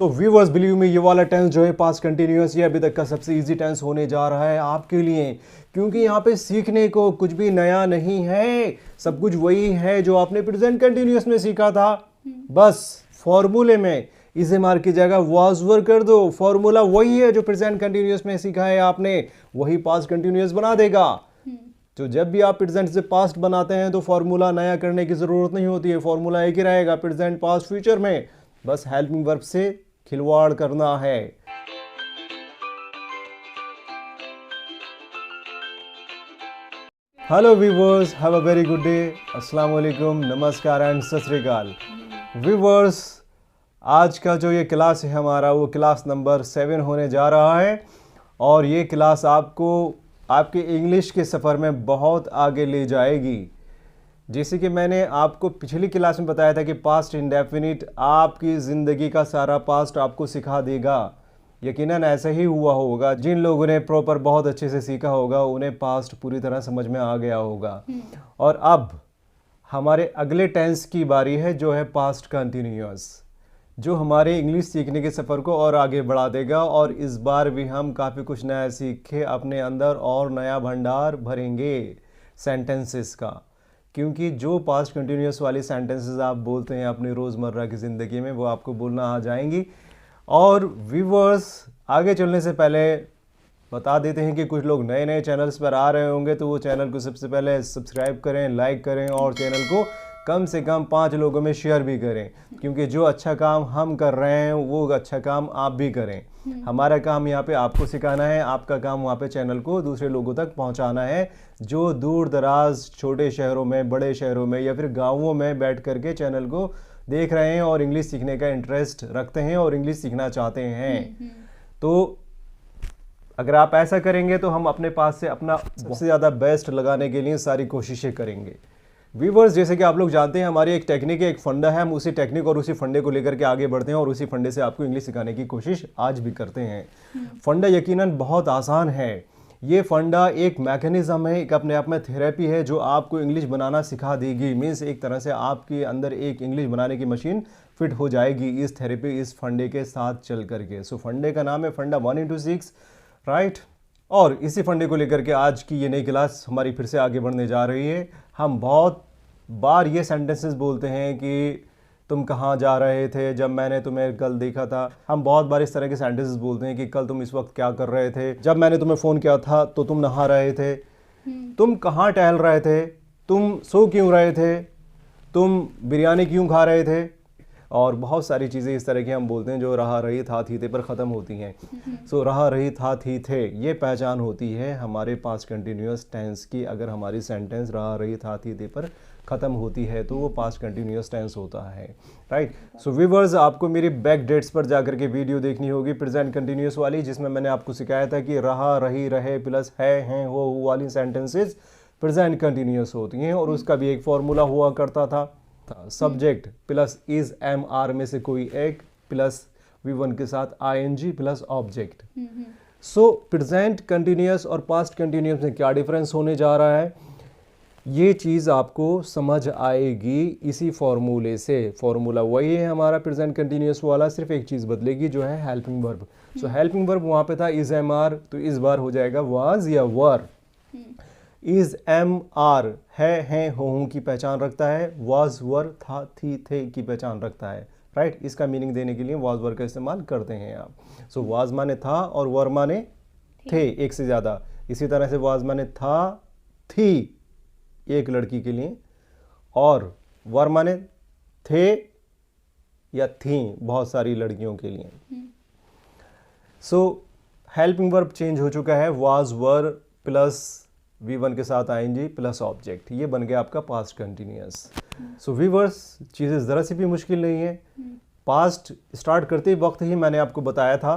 तो viewers believe में ये वाला टेंस जो है पास्ट कंटिन्यूअस, ये अभी तक का सबसे इजी टेंस होने जा रहा है आपके लिए, क्योंकि यहाँ पे सीखने को कुछ भी नया नहीं है। सब कुछ वही है जो आपने प्रेजेंट कंटिन्यूअस में सीखा था। बस फॉर्मूले में इसे मार की जगह वाज वर कर दो। फॉर्मूला वही है जो प्रेजेंट कंटिन्यूअस में सीखा है आपने, वही पास्ट कंटिन्यूअस बना देगा। तो जब भी आप प्रेजेंट से पास्ट बनाते हैं तो फॉर्मूला नया करने की जरूरत नहीं होती है, फॉर्मूला एक ही रहेगा प्रेजेंट पास्ट फ्यूचर में। बस हेल्पिंग वर्ब से खिलवाड़ करना है। Hello viewers, have a very good day. अस्सलाम वालेकुम, नमस्कार एंड सत श्री अकाल। व्यूअर्स, आज का जो ये क्लास है हमारा, वो क्लास नंबर 7 होने जा रहा है और ये क्लास आपको आपके इंग्लिश के सफ़र में बहुत आगे ले जाएगी। जैसे कि मैंने आपको पिछली क्लास में बताया था कि पास्ट इंडेफिनिट आपकी ज़िंदगी का सारा पास्ट आपको सिखा देगा। यकीनन ऐसा ही हुआ होगा। जिन लोगों ने प्रॉपर बहुत अच्छे से सीखा होगा उन्हें पास्ट पूरी तरह समझ में आ गया होगा। और अब हमारे अगले टेंस की बारी है जो है पास्ट कंटिन्यूअस, जो हमारे इंग्लिश सीखने के सफ़र को और आगे बढ़ा देगा। और इस बार भी हम काफ़ी कुछ नया सीखे अपने अंदर और नया भंडार भरेंगे सेंटेंसेस का, क्योंकि जो पास्ट कंटिन्यूअस वाली सेंटेंसेस आप बोलते हैं अपनी रोज़मर्रा की ज़िंदगी में, वो आपको बोलना आ जाएंगी। और व्यूअर्स, आगे चलने से पहले बता देते हैं कि कुछ लोग नए नए चैनल्स पर आ रहे होंगे, तो वो चैनल को सबसे पहले सब्सक्राइब करें, लाइक करें और चैनल को कम से कम 5 लोगों में शेयर भी करें, क्योंकि जो अच्छा काम हम कर रहे हैं वो अच्छा काम आप भी करें। हमारा काम यहाँ पे आपको सिखाना है, आपका काम वहाँ पे चैनल को दूसरे लोगों तक पहुँचाना है, जो दूर दराज छोटे शहरों में, बड़े शहरों में या फिर गाँवों में बैठ करके चैनल को देख रहे हैं और इंग्लिश सीखने का इंटरेस्ट रखते हैं और इंग्लिश सीखना चाहते हैं। तो अगर आप ऐसा करेंगे तो हम अपने पास से अपना सबसे ज़्यादा बेस्ट लगाने के लिए सारी कोशिशें करेंगे। व्यूअर्स, जैसे कि आप लोग जानते हैं हमारी एक टेक्निक है, एक फंडा है, हम उसी टेक्निक और उसी फंडे को लेकर के आगे बढ़ते हैं और उसी फंडे से आपको इंग्लिश सिखाने की कोशिश आज भी करते हैं। फंडा यकीनन बहुत आसान है। ये फंडा एक मैकेनिज्म है, एक अपने आप में थेरेपी है जो आपको इंग्लिश बनाना सिखा देगी। मीन्स एक तरह से आपके अंदर एक इंग्लिश बनाने की मशीन फिट हो जाएगी इस थेरेपी, इस फंडे के साथ चल करके। सो फंडे का नाम है फंडा 1 into 6, राइट। और इसी फंडे को लेकर के आज की ये नई क्लास हमारी फिर से आगे बढ़ने जा रही है। हम बहुत बार ये सेंटेंसेस बोलते हैं कि तुम कहाँ जा रहे थे जब मैंने तुम्हें कल देखा था। हम बहुत बार इस तरह के सेंटेंसेस बोलते हैं कि कल तुम इस वक्त क्या कर रहे थे, जब मैंने तुम्हें फ़ोन किया था तो तुम नहा रहे थे, तुम कहाँ टहल रहे थे, तुम सो क्यों रहे थे, तुम बिरयानी क्यों खा रहे थे, और बहुत सारी चीज़ें इस तरह की हम बोलते हैं जो रहा रही था थी थे पर ख़त्म होती हैं। सो रहा रही था थी थे, ये पहचान होती है हमारे पास्ट कंटिन्यूअस टेंस की। अगर हमारी सेंटेंस रहा रही था थी थे पर ख़त्म होती है तो वो पास्ट कंटिन्यूअस टेंस होता है, राइट। सो व्यूअर्स, आपको मेरी बैक डेट्स पर जाकर के वीडियो देखनी होगी प्रेजेंट कंटिन्यूअस वाली, जिसमें मैंने आपको सिखाया था कि रहा रही रहे प्लस है हैं हो वाली सेंटेंसेस प्रेजेंट कंटिन्यूअस होती हैं। और उसका भी एक फॉर्मूला हुआ करता था, subject plus is am are में से कोई एक प्लस V1 के साथ ING plus object. So present continuous और पास्ट कंटिन्यूअस में क्या डिफरेंस होने जा रहा है, ये चीज़ आपको समझ आएगी इसी फॉर्मूले से। फॉर्मूला वही है हमारा प्रेजेंट कंटिन्यूअस वाला, सिर्फ एक चीज़ बदलेगी जो है हेल्पिंग वर्ब। सो हेल्पिंग वर्ब वहाँ पे था इज एम आर, तो इस बार हो जाएगा वाज या वर। इज एम आर है हैं हो हूँ की पहचान रखता है, वाज वर था थी थे की पहचान रखता है, राइट। इसका मीनिंग देने के लिए वाज वर का इस्तेमाल करते हैं आप। सो वाज माने था और वर माने थे, एक से ज़्यादा। इसी तरह से वाज माने था थी एक लड़की के लिए, और वर माने थे या थी बहुत सारी लड़कियों के लिए। सो हेल्पिंग वर्ब चेंज हो चुका है, वाज वर प्लस V1 के साथ ING प्लस ऑब्जेक्ट, ये बन गया आपका पास्ट कंटिन्यूअस। सो व्यूअर्स, चीज़ें ज़रा सी भी मुश्किल नहीं है। पास्ट स्टार्ट करते वक्त ही मैंने आपको बताया था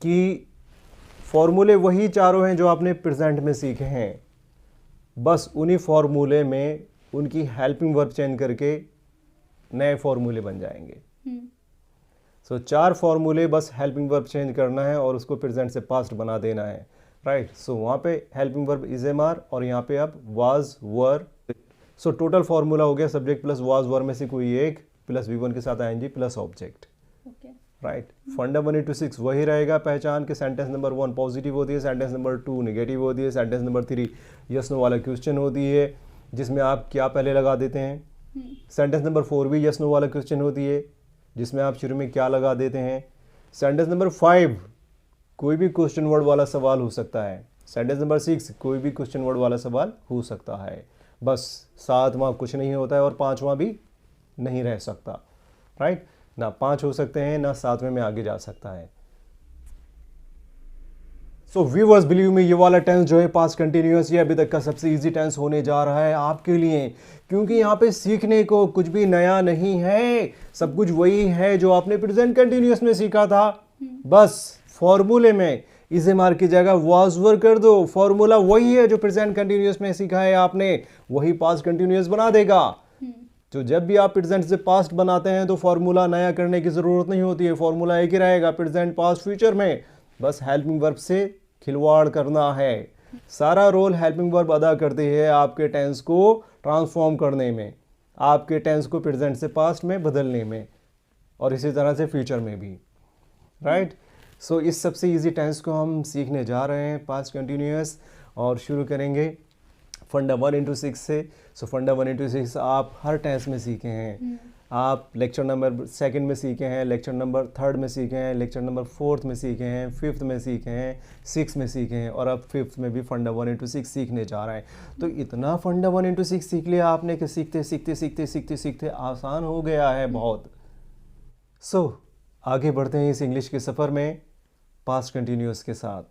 कि फॉर्मूले वही चारों हैं जो आपने प्रेजेंट में सीखे हैं, बस उन्हीं फॉर्मूले में उनकी हेल्पिंग वर्ब चेंज करके नए फॉर्मूले बन जाएंगे। सो 4 फॉर्मूले, बस हेल्पिंग वर्ब चेंज करना है और उसको प्रेजेंट से पास्ट बना देना है, राइट। सो वहाँ पे helping verb is am are और यहाँ पे अब was were. So total formula हो गया सब्जेक्ट प्लस वाज वर में से कोई एक प्लस V1 के साथ ING प्लस ऑब्जेक्ट। राइट। फंडा 1 into 6 वही रहेगा पहचान के सेंटेंस नंबर 1 पॉजिटिव होती है, सेंटेंस नंबर 2 नेगेटिव होती है, सेंटेंस नंबर 3 यस नो वाला क्वेश्चन होती है जिसमें आप क्या पहले लगा देते हैं, सेंटेंस नंबर 4 भी यस नो वाला क्वेश्चन होती है जिसमें आप शुरू में क्या लगा देते हैं, सेंटेंस नंबर 5 कोई भी क्वेश्चन वर्ड वाला सवाल हो सकता है, सेंटेंस नंबर 6 कोई भी क्वेश्चन वर्ड वाला सवाल हो सकता है, बस 7वां कुछ नहीं होता है और 5वां भी नहीं रह सकता, राइट। ना 5 हो सकते हैं ना 7वें में आगे जा सकता है। सो व्यूअर्स बिलीव मी, ये वाला टेंस जो है पास्ट कंटिन्यूअस, ये अभी तक का सबसे इजी टेंस होने जा रहा है आपके लिए, क्योंकि यहाँ पे सीखने को कुछ भी नया नहीं है, सब कुछ वही है जो आपने प्रेजेंट कंटिन्यूअस में सीखा था। बस फॉर्मूले में इसे मार की जगह वाज वर कर दो, फॉर्मूला वही है जो प्रेजेंट कंटिन्यूअस में सीखा है आपने, वही पास्ट कंटिन्यूअस बना देगा। तो जब भी आप प्रेजेंट से पास्ट बनाते हैं तो फॉर्मूला नया करने की जरूरत नहीं होती है, फॉर्मूला एक ही रहेगा प्रेजेंट पास्ट फ्यूचर में, बस हेल्पिंग वर्ब से खिलवाड़ करना है। सारा रोल हेल्पिंग वर्ब अदा करती है आपके टेंस को ट्रांसफॉर्म करने में, आपके टेंस को प्रेजेंट से पास्ट में बदलने में, और इसी तरह से फ्यूचर में भी, राइट। सो इस सबसे इजी टेंस को हम सीखने जा रहे हैं पास्ट कंटिन्यूअस, और शुरू करेंगे फंडा 1 into 6 से। सो फंडा 1 into 6 आप हर टेंस में सीखे हैं, आप लेक्चर नंबर 2 में सीखे हैं, लेक्चर नंबर 3 में सीखे हैं, लेक्चर नंबर 4 में सीखे हैं, 5th में सीखे हैं, 6 में सीखे हैं, और अब 5th में भी फंडा 1 into 6 सीखने जा रहे हैं। तो इतना फंडा 1 into 6 सीख लिया आपने कि सीखते सीखते सीखते सीखते सीखते आसान हो गया है बहुत। सो आगे बढ़ते हैं इस इंग्लिश के सफ़र में पास्ट कंटिन्यूअस के साथ।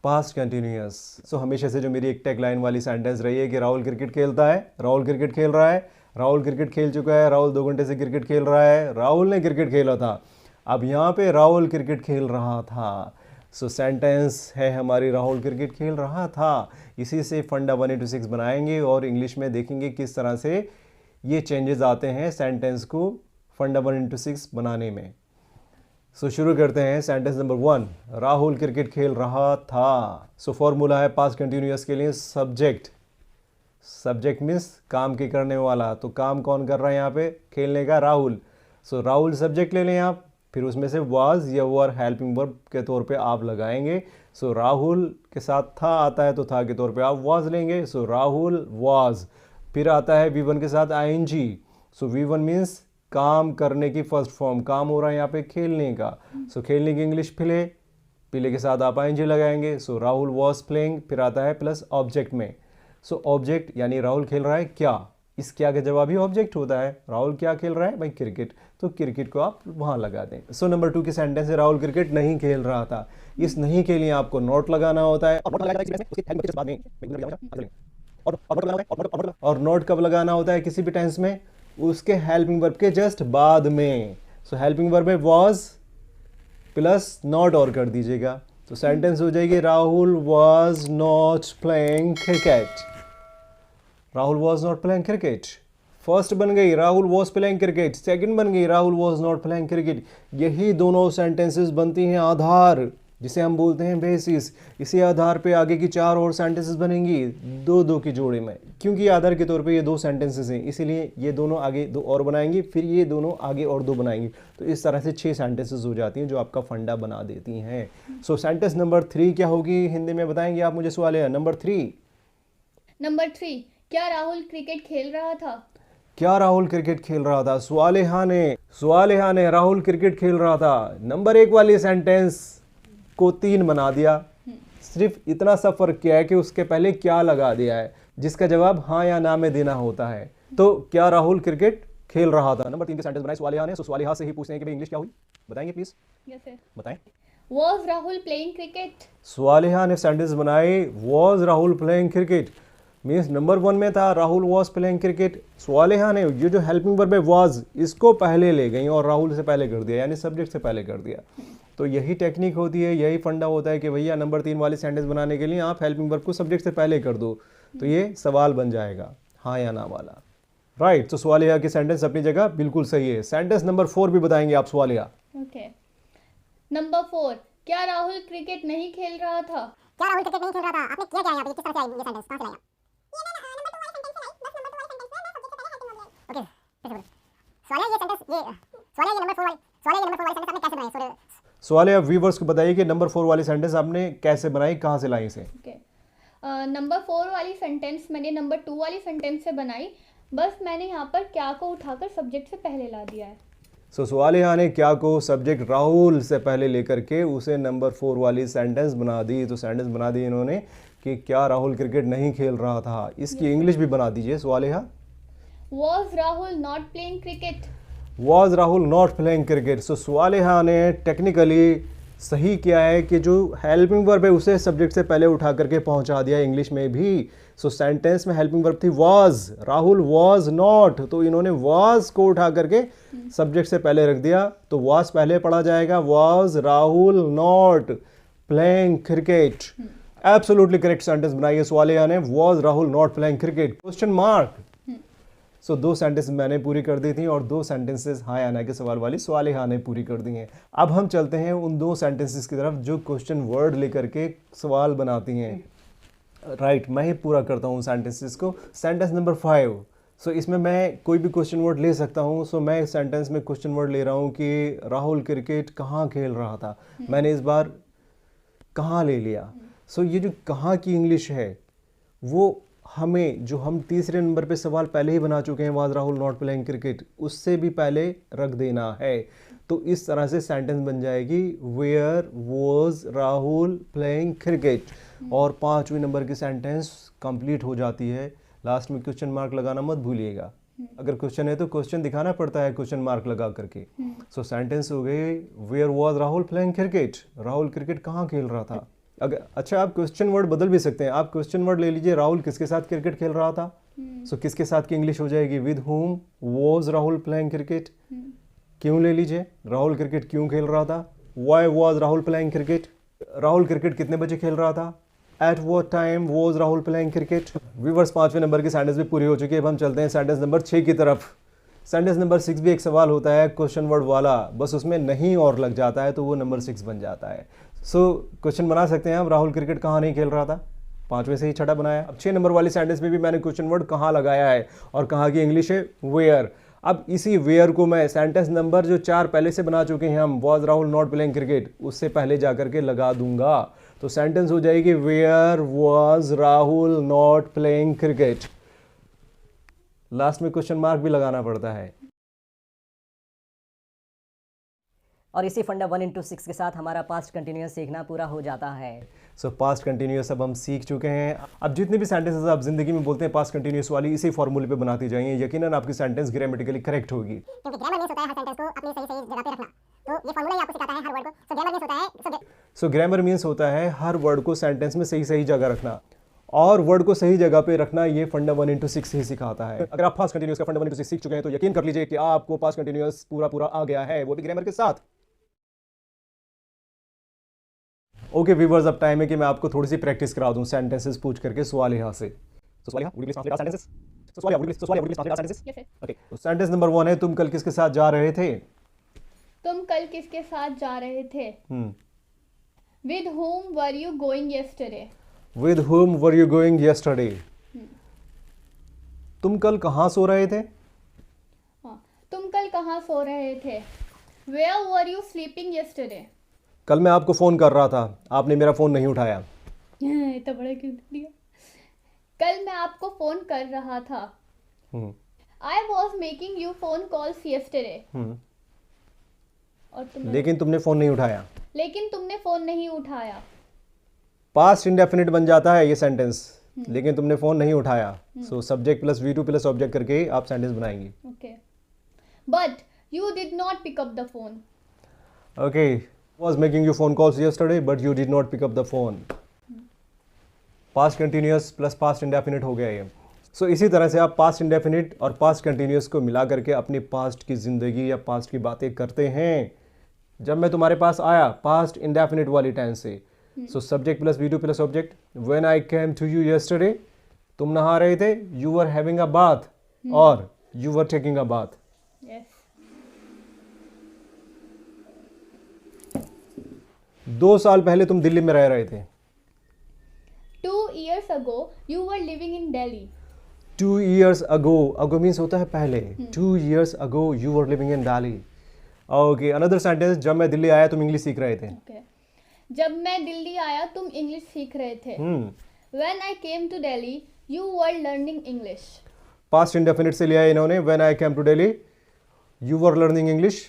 पास्ट कंटिन्यूअस, सो हमेशा से जो मेरी एक टैग लाइन वाली सेंटेंस रही है कि राहुल क्रिकेट खेलता है, राहुल क्रिकेट खेल रहा है, राहुल क्रिकेट खेल चुका है, राहुल 2 घंटे से क्रिकेट खेल रहा है, राहुल ने क्रिकेट खेला था। अब यहाँ पे राहुल क्रिकेट खेल रहा था, सो सेंटेंस है हमारी राहुल क्रिकेट खेल रहा था। इसी से फंडा 1 into 6 बनाएंगे और इंग्लिश में देखेंगे किस तरह से ये चेंजेस आते हैं सेंटेंस को फंडा 1 into 6 बनाने में। सो शुरू करते हैं सेंटेंस नंबर 1, राहुल क्रिकेट खेल रहा था। सो फॉर्मूला है पास्ट कंटिन्यूअस के लिए सब्जेक्ट, सब्जेक्ट मीन्स काम के करने वाला, तो काम कौन कर रहा है यहाँ पे, खेलने का राहुल। सो राहुल सब्जेक्ट ले लें आप, फिर उसमें से वाज या वर हेल्पिंग वर्ब के तौर पे आप लगाएंगे। सो राहुल के साथ था आता है तो था के तौर पे आप वाज लेंगे, सो राहुल वाज। फिर आता है V1 के साथ ING, सो V1 मीन्स काम करने की फर्स्ट फॉर्म, काम हो रहा है यहाँ पे खेलने का, सो खेलने की इंग्लिश प्ले, प्ले के साथ आप ING लगाएंगे। सो राहुल वॉज प्लेइंग, फिर आता है प्लस ऑब्जेक्ट में, सो ऑब्जेक्ट यानी राहुल खेल रहा है क्या, इस क्या का जवाब ही ऑब्जेक्ट होता है। राहुल क्या खेल रहा है भाई, क्रिकेट, तो क्रिकेट को आप वहाँ लगा दें। सो नंबर 2 की सेंटेंस है राहुल क्रिकेट नहीं खेल रहा था। इस नहीं के लिए आपको नोट लगाना होता है, और नोट कब लगाना होता है किसी भी टेंस में, उसके हेल्पिंग वर्ब के जस्ट बाद में। सो हेल्पिंग वर्ब में वाज प्लस नॉट और कर दीजिएगा, तो सेंटेंस हो जाएगी Rahul was not playing cricket. Rahul was not playing cricket, first बन गई Rahul was playing cricket, second बन गई Rahul was not playing cricket. यही दोनों सेंटेंसेस बनती हैं आधार, जिसे हम बोलते हैं बेसिस। इसी आधार पे आगे की 4 और सेंटेंसेस बनेंगी 2-2 की जोड़ी में, क्योंकि आधार के तौर पे ये 2 सेंटेंसेस हैं, इसीलिए ये दोनों आगे 2 और बनाएंगी, फिर ये दोनों आगे और 2 बनाएंगी, तो इस तरह से 6 सेंटेंसेस हो जाती हैं जो आपका फंडा बना देती हैं। सो सेंटेंस नंबर 3 क्या होगी हिंदी में बताएंगे आप मुझे, सवाल है नंबर 3। नंबर 3, क्या राहुल क्रिकेट खेल रहा था? क्या राहुल क्रिकेट खेल रहा था, सवालिहा ने राहुल क्रिकेट खेल रहा था। नंबर 1 वाली सेंटेंस को 3 बना दिया, सिर्फ इतना सा फर्क किया है कि उसके पहले क्या लगा दिया है, जिसका जवाब हाँ या ना में देना होता है। तो क्या राहुल क्रिकेट खेल रहा था, नंबर 3 की सेंटेंस बनाई सवालिहा ने। सो सवालिहा से ही पूछते हैं कि भाई इंग्लिश क्या हुई, बताएंगे प्लीज। Yes sir. बताएं। Was Rahul playing cricket? सवालिहा ने सेंटेंस बनाई was Rahul playing cricket, means number 1 में था राहुल वॉज प्लेइंग क्रिकेट। सवालिहा ने ये जो हेल्पिंग वर्ब है वाज, इसको पहले ले गई और राहुल से पहले कर दिया, यानी सब्जेक्ट से पहले कर दिया। तो यही टेक्निक होती है, यही फंडा होता है कि भैया नंबर 3 वाली सेंटेंस बनाने के लिए आप हेल्पिंग वर्ब को सब्जेक्ट से पहले कर दो, तो ये सवाल बन जाएगा हाँ या ना वाला, राइट। तो सवालिहा की सेंटेंस अपनी जगह बिल्कुल सही है। सेंटेंस नंबर 4 भी बताएंगे आप सवालिहा। ओके। नंबर 4, क्या राहुल क्रिकेट नहीं खेल रहा था? क्या राहुल क्रिकेट नहीं खेल रहा था, आपने किया क्या यहाँ पे, किस तरह से आई ये सेंटेंस, कहाँ से लाया? ओके, सवाल है ये सेंटेंस, ये सवाल है ये नंबर 4 वाली सवाल है ये नंबर 4 वाले सेंटेंस आपने कैसे बनाए? सवाल है, व्यूवर्स को बताइए कि नंबर 4 वाली सेंटेंस आपने कैसे बनाई, कहाँ से लाई इसे? ओके, नंबर 4 वाली सेंटेंस मैंने नंबर 2 वाली सेंटेंस से बनाई, बस मैंने यहाँ पर क्या को उठाकर सब्जेक्ट से पहले ला दिया है। सो स्वालिहा ने क्या को सब्जेक्ट राहुल से पहले लेकर के उसे नंबर 4 वाली सेंटेंस बना दी। तो सेंटेंस बना दी इन्होंने कि क्या राहुल क्रिकेट नहीं खेल रहा था। इसकी इंग्लिश भी बना दीजिए Swaliha. Was Rahul not playing cricket? Was Rahul not playing cricket. So Swaliha ने टेक्निकली सही किया है कि जो हेल्पिंग वर्ब है उसे सब्जेक्ट से पहले उठा करके पहुंचा दिया इंग्लिश में भी। सो सेंटेंस में हेल्पिंग वर्ब थी वॉज, राहुल वॉज नॉट, तो इन्होंने वॉज को उठा करके सब्जेक्ट से पहले रख दिया। तो वॉज पहले पढ़ा जाएगा, was Rahul not playing cricket. Absolutely correct sentence बनाई है स्वालिहा ने, was Rahul not playing cricket question mark. So 2 sentence मैंने पूरी कर दी थी और 2 सेंटेंसेस हाँ या ना के सवाल वाली स्वालिहा ने पूरी कर दी हैं। अब हम चलते हैं उन 2 सेंटेंसेस की तरफ जो क्वेश्चन वर्ड लेकर के सवाल बनाती हैं। राइट, मैं ही पूरा करता हूँ सेंटेंसेस को। सेंटेंस नंबर 5, सो इसमें मैं कोई भी क्वेश्चन वर्ड ले सकता हूँ। सो मैं इस सेंटेंस में क्वेश्चन वर्ड ले रहा हूँ कि राहुल क्रिकेट कहाँ खेल रहा था। मैंने इस बार कहाँ ले लिया। सो ये जो कहाँ की इंग्लिश है वो हमें, जो हम तीसरे नंबर पे सवाल पहले ही बना चुके हैं, was Rahul not playing cricket, उससे भी पहले रख देना है। तो इस तरह से सेंटेंस बन जाएगी where was Rahul playing cricket, और 5वें नंबर की सेंटेंस कंप्लीट हो जाती है। लास्ट में क्वेश्चन मार्क लगाना मत भूलिएगा। अगर क्वेश्चन है तो क्वेश्चन दिखाना पड़ता है क्वेश्चन मार्क लगा करके। सो सेंटेंस हो गई where was Rahul playing cricket, Rahul cricket कहाँ खेल रहा था। अगर अच्छा, आप क्वेश्चन वर्ड बदल भी सकते हैं। आप क्वेश्चन वर्ड ले लीजिए राहुल किसके साथ क्रिकेट खेल रहा था। सो किसके साथ की इंग्लिश हो जाएगी, with whom was Rahul playing cricket. क्यों ले लीजिए, राहुल क्रिकेट क्यों खेल रहा था। Why was Rahul playing cricket, Rahul cricket कितने बजे खेल रहा था। At what time was Rahul playing cricket. Viewers, 5वें नंबर की सेंटेंस भी पूरी हो चुकी है। अब हम चलते हैं सेंटेंस नंबर 6 की तरफ। सेंटेंस नंबर 6 भी एक सवाल होता है क्वेश्चन वर्ड वाला, बस उसमें नहीं और लग जाता है तो वो नंबर 6 बन जाता है। सो क्वेश्चन बना सकते हैं हम, राहुल क्रिकेट कहाँ नहीं खेल रहा था। 5वें से ही छठा बनाया। अब 6 नंबर वाली सेंटेंस में भी मैंने क्वेश्चन वर्ड कहाँ लगाया है, और कहाँ की इंग्लिश है वेयर। अब इसी वेयर को मैं सेंटेंस नंबर जो 4 पहले से बना चुके हैं हम, was Rahul not playing cricket, उससे पहले जाकर के लगा दूंगा। तो सेंटेंस हो जाएगी where was Rahul not playing cricket. Last में क्वेश्चन मार्क भी लगाना पड़ता है। और इसी फंडा 1 into 6 के साथ हमारा पास्ट कंटिन्यूअस सीखना पूरा हो जाता है। सो पास्ट कंटिन्यूअस अब हम सीख चुके हैं। अब जितने भी सेंटेंसेस आप जिंदगी में बोलते हैं पास्ट कंटिन्यूअस वाली, इसी फॉर्मूले पे बनाती जाइए, यकीनन आपकी सेंटेंस ग्रामेटिकली करेक्ट होगी। क्योंकि ग्रामर मीन्स होता है हर सेंटेंस को अपनी सही सही जगह पे रखना। तो ये फॉर्मूला ही आपको सिखाता है हर वर्ड को। सो ग्रामर मीन्स होता है सब्जेक्ट। सो ग्रामर मीन्स होता है हर वर्ड को सेंटेंस में सही सही जगह रखना, और वर्ड को सही जगह पे रखना ये फंडा 1 into 6 ही सिखाता है। अगर आप पास्ट कंटिन्यूअस का फंडा 1 into 6 सीख चुके हैं तो यकीन कर लीजिए कि आपको पास्ट कंटिन्यूअस पूरा आ गया है, वो भी ग्रामर के साथ। ओके व्यूअर्स, अब टाइम है कि मैं आपको थोड़ी सी प्रैक्टिस करा दूं सेंटेंसेस पूछ करके स्वालिहा से। तो स्वालिहा, would you please translate our sentences? So स्वालिहा, would you please translate our sentences? Yes, sir. Okay. तो सेंटेंस नंबर 1 है, तुम कल किसके साथ जा रहे थे। तुम कल किसके साथ जा रहे थे। With whom were you going yesterday? With whom were you going yesterday? तुम कल कहाँ सो रहे थे। हाँ, तुम कल कहाँ सो रहे थे। Where were you sleeping yesterday? कल मैं आपको फोन कर रहा था, आपने मेरा फोन नहीं उठाया। इतना बड़ा क्यों दिया। कल मैं आपको फोन कर रहा था। I was making you phone calls yesterday. और लेकिन तुमने फोन नहीं उठाया। लेकिन तुमने फोन नहीं उठाया। पास्ट इंडेफिनिट बन जाता है ये सेंटेंस, लेकिन तुमने फोन नहीं उठाया। So subject plus V2 plus object करके आप सेंटेंस बनाएंगे। Okay, but you did not pick up the phone. Okay, was making you phone calls yesterday but you did not pick up the phone. Past continuous plus past indefinite हो गया ये। सो इसी तरह से आप पास्ट इंडेफिनिट और past continuous को मिला करके अपनी पास्ट की ज़िंदगी या पास्ट की बातें करते हैं। जब मैं तुम्हारे पास आया, पास्ट इंडेफिनिट वाली टेंस से, so subject plus V2 plus object. When I came to you yesterday, तुम नहा रहे थे, you were having a bath, और you were taking a bath. Yes. 2 साल पहले तुम दिल्ली में रह रहे थे। 2 years ago you were living in Delhi. 2 years ago, ago means होता है पहले। 2 years ago you were living in Delhi. Okay, another sentence, जब मैं दिल्ली आया तुम इंग्लिश सीख रहे थे. Okay. जब मैं दिल्ली आया तुम इंग्लिश सीख रहे थे. When I came to Delhi, you were learning English. Past indefinite से लिया है इन्होंने. When I came to Delhi you were learning English,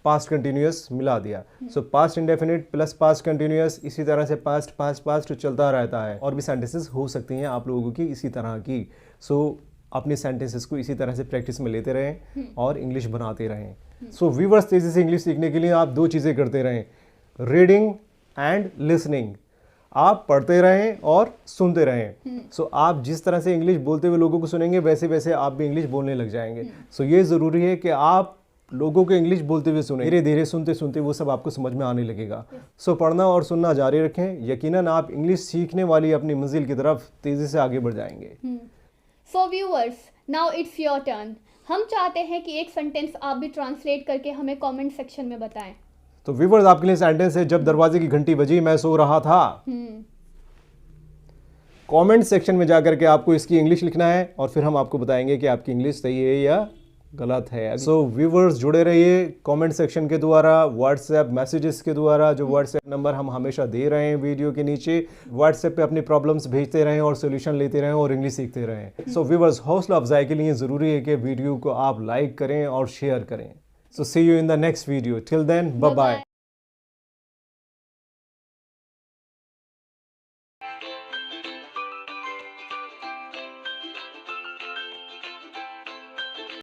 past continuous मिला दिया. So past indefinite plus past continuous, इसी तरह से पास्ट पास्ट पास्ट चलता रहता है. और भी सेंटेंसेस हो सकती हैं आप लोगों की इसी तरह की. सो अपने सेंटेंसेस को इसी तरह से प्रैक्टिस में लेते रहें और इंग्लिश बनाते रहें. सो व्यूअर्स, तेजी से इंग्लिश सीखने के लिए आप दो चीज़ें करते रहें, रीडिंग एंड लिसनिंग. आप पढ़ते रहें और सुनते रहें. सो आप जिस तरह से इंग्लिश बोलते हुए लोगों को सुनेंगे वैसे वैसे आप भी इंग्लिश बोलने लग जाएंगे. सो ये ज़रूरी है कि आप लोगों को इंग्लिश बोलते हुए सुने. धीरे धीरे सुनते सुनते वो सब आपको समझ में आने लगेगा. सो पढ़ना और सुनना जारी रखें. यकीनन आप इंग्लिश सीखने वाली अपनी मंजिल की तरफ तेज़ी से आगे बढ़ जाएंगे. So viewers, now it's your turn. हम चाहते हैं कि एक सेंटेंस आप भी ट्रांसलेट करके हमें कमेंट सेक्शन में बताएं. तो व्यूअर्स, आपके लिए सेंटेंस है, जब दरवाजे की घंटी बजी मैं सो रहा था. कमेंट सेक्शन में जाकर के आपको इसकी इंग्लिश लिखना है और फिर हम आपको बताएंगे कि आपकी इंग्लिश सही है या गलत है. सो व्यूअर्स, जुड़े रहिए कमेंट सेक्शन के द्वारा, व्हाट्सएप मैसेजेस के द्वारा. जो व्हाट्सएप नंबर हम हमेशा दे रहे हैं वीडियो के नीचे, व्हाट्सएप पे अपनी प्रॉब्लम्स भेजते रहें और सोल्यूशन लेते रहें और इंग्लिश सीखते रहें. सो व्यूअर्स, हौसला अफजाई के लिए ज़रूरी है कि वीडियो को आप लाइक करें और शेयर करें. So see you in the next video. Till then, bye bye.